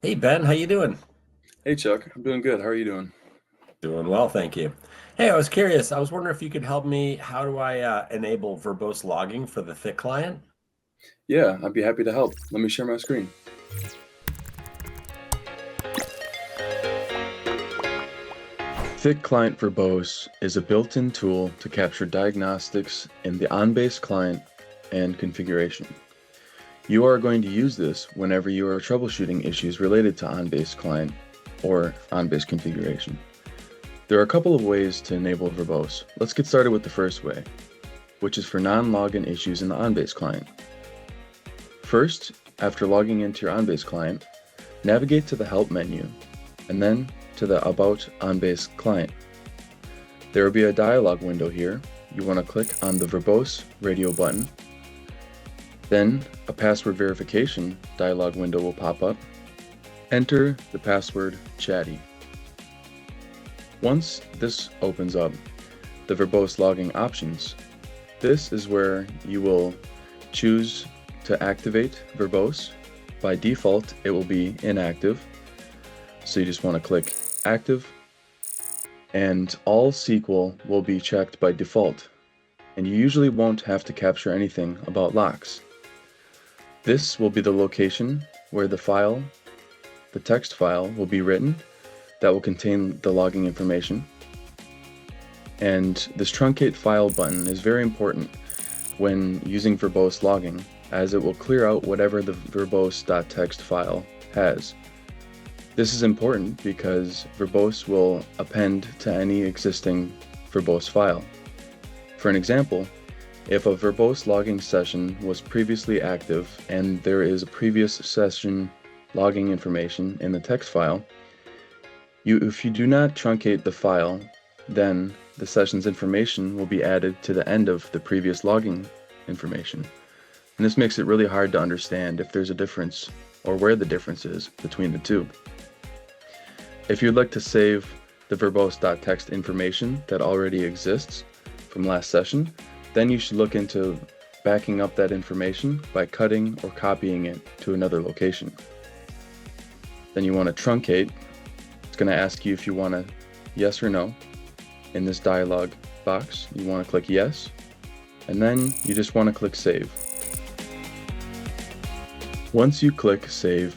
Hey Ben, how you doing? Hey Chuck, I'm doing good. How are you doing? Doing well, thank you. Hey, I was curious. I was wondering if you could help me. How do I enable verbose logging for the thick client? Yeah, I'd be happy to help. Let me share my screen. Thick Client Verbose is a built-in tool to capture diagnostics in the OnBase client and configuration. You are going to use this whenever you are troubleshooting issues related to OnBase client or OnBase configuration. There are a couple of ways to enable verbose. Let's get started with the first way, which is for non-login issues in the OnBase client. First, after logging into your OnBase client, navigate to the Help menu, and then to the About OnBase client. There will be a dialog window here. You want to click on the Verbose radio button. Then a password verification dialog window will pop up. Enter the password Chatty. Once this opens up, the verbose logging options, this is where you will choose to activate verbose. By default, it will be inactive. So you just want to click active, and all SQL will be checked by default. And you usually won't have to capture anything about locks. This will be the location where the text file will be written that will contain the logging information. And this truncate file button is very important when using verbose logging, as it will clear out whatever the verbose.txt file has. This is important because verbose will append to any existing verbose file. For an example, if a verbose logging session was previously active and there is a previous session logging information in the text file, if you do not truncate the file, then the session's information will be added to the end of the previous logging information. And this makes it really hard to understand if there's a difference or where the difference is between the two. If you'd like to save the verbose.txt information that already exists from last session, then you should look into backing up that information by cutting or copying it to another location. Then you want to truncate. It's going to ask you if you want to yes or no. In this dialog box, you want to click yes, and then you just want to click save. Once you click save,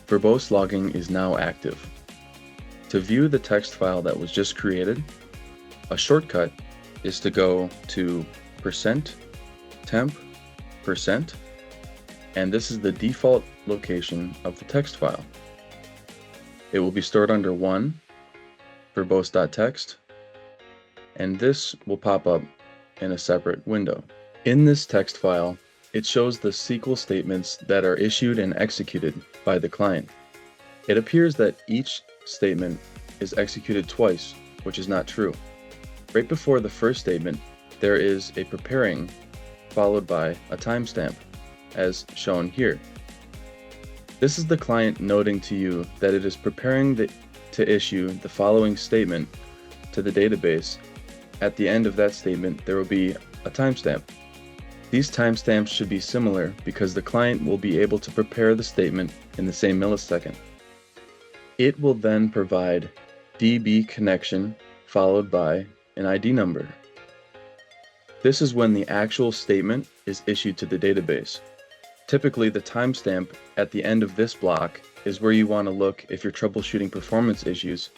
verbose logging is now active. To view the text file that was just created, a shortcut is to go to %temp%, and this is the default location of the text file. It will be stored under 1, verbose.txt, and this will pop up in a separate window. In this text file, it shows the SQL statements that are issued and executed by the client. It appears that each statement is executed twice, which is not true. Right before the first statement, there is a preparing followed by a timestamp, as shown here. This is the client noting to you that it is preparing to issue the following statement to the database. At the end of that statement, there will be a timestamp. These timestamps should be similar because the client will be able to prepare the statement in the same millisecond. It will then provide DB connection followed by an ID number. This is when the actual statement is issued to the database. Typically, the timestamp at the end of this block is where you want to look if you're troubleshooting performance issues,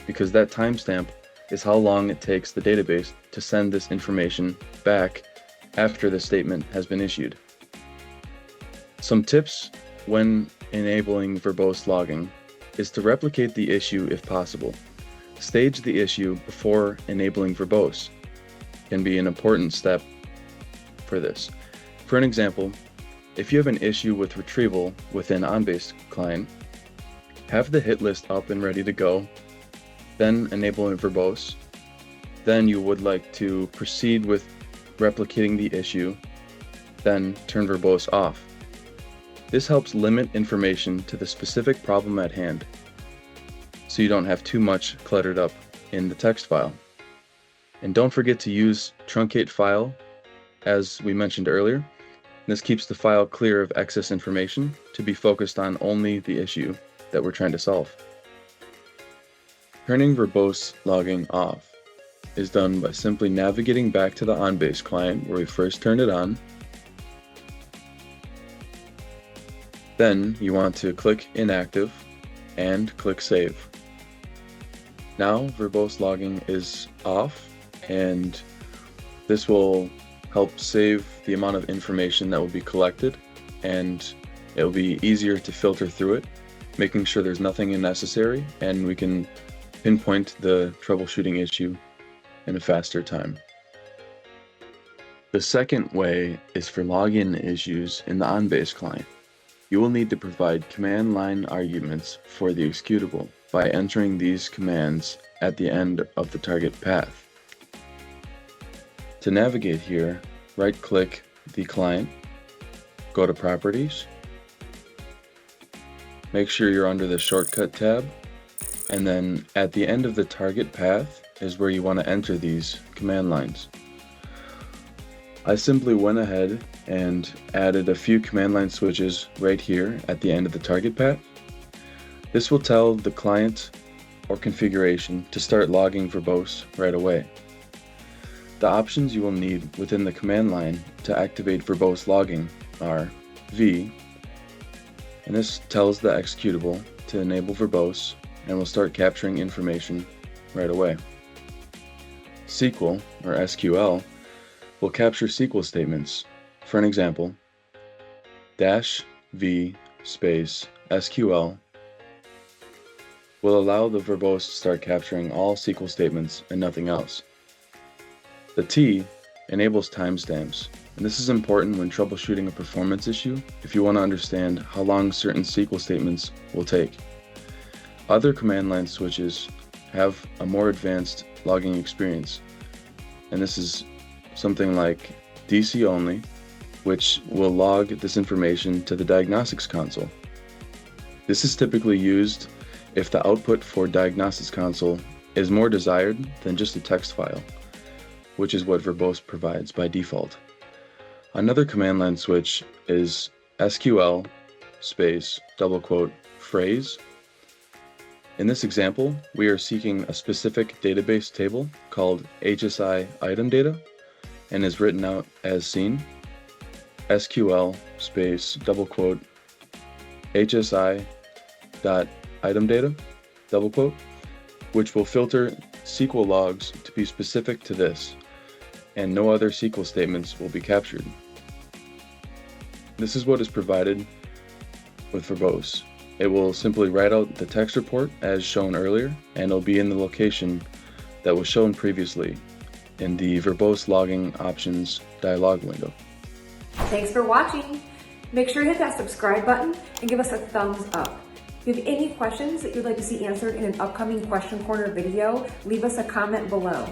because that timestamp is how long it takes the database to send this information back after the statement has been issued. Some tips when enabling verbose logging is to replicate the issue if possible. Stage the issue before enabling verbose can be an important step for this. For an example, if you have an issue with retrieval within OnBase client, have the hit list up and ready to go, then enable verbose. Then you would like to proceed with replicating the issue, then turn verbose off. This helps limit information to the specific problem at hand, so you don't have too much cluttered up in the text file. And don't forget to use truncate file, as we mentioned earlier. This keeps the file clear of excess information to be focused on only the issue that we're trying to solve. Turning verbose logging off is done by simply navigating back to the OnBase client where we first turned it on. Then you want to click Inactive and click Save. Now verbose logging is off, and this will help save the amount of information that will be collected, and it will be easier to filter through it, making sure there's nothing unnecessary, and we can pinpoint the troubleshooting issue in a faster time. The second way is for login issues in the OnBase client. You will need to provide command line arguments for the executable by entering these commands at the end of the target path. To navigate here, right-click the client, go to Properties, make sure you're under the Shortcut tab, and then at the end of the target path is where you want to enter these command lines. I simply went ahead and added a few command line switches right here at the end of the target path. This will tell the client or configuration to start logging verbose right away. The options you will need within the command line to activate verbose logging are V, and this tells the executable to enable verbose and will start capturing information right away. SQL, or SQL, will capture SQL statements. For an example, -v space SQL will allow the verbose to start capturing all SQL statements and nothing else. The T enables timestamps, and this is important when troubleshooting a performance issue if you want to understand how long certain SQL statements will take. Other command line switches have a more advanced logging experience, and this is something like DC only, which will log this information to the diagnostics console. This is typically used if the output for diagnostics console is more desired than just a text file, which is what verbose provides by default. Another command line switch is SQL space phrase. In this example, we are seeking a specific database table called HSI item data, and is written out as seen. SQL space HSI dot item data, which will filter SQL logs to be specific to this, and no other SQL statements will be captured. This is what is provided with verbose. It will simply write out the text report as shown earlier, and it'll be in the location that was shown previously in the verbose logging options dialog window. Thanks for watching. Make sure to hit that subscribe button and give us a thumbs up. If you have any questions that you'd like to see answered in an upcoming Question Corner video, leave us a comment below.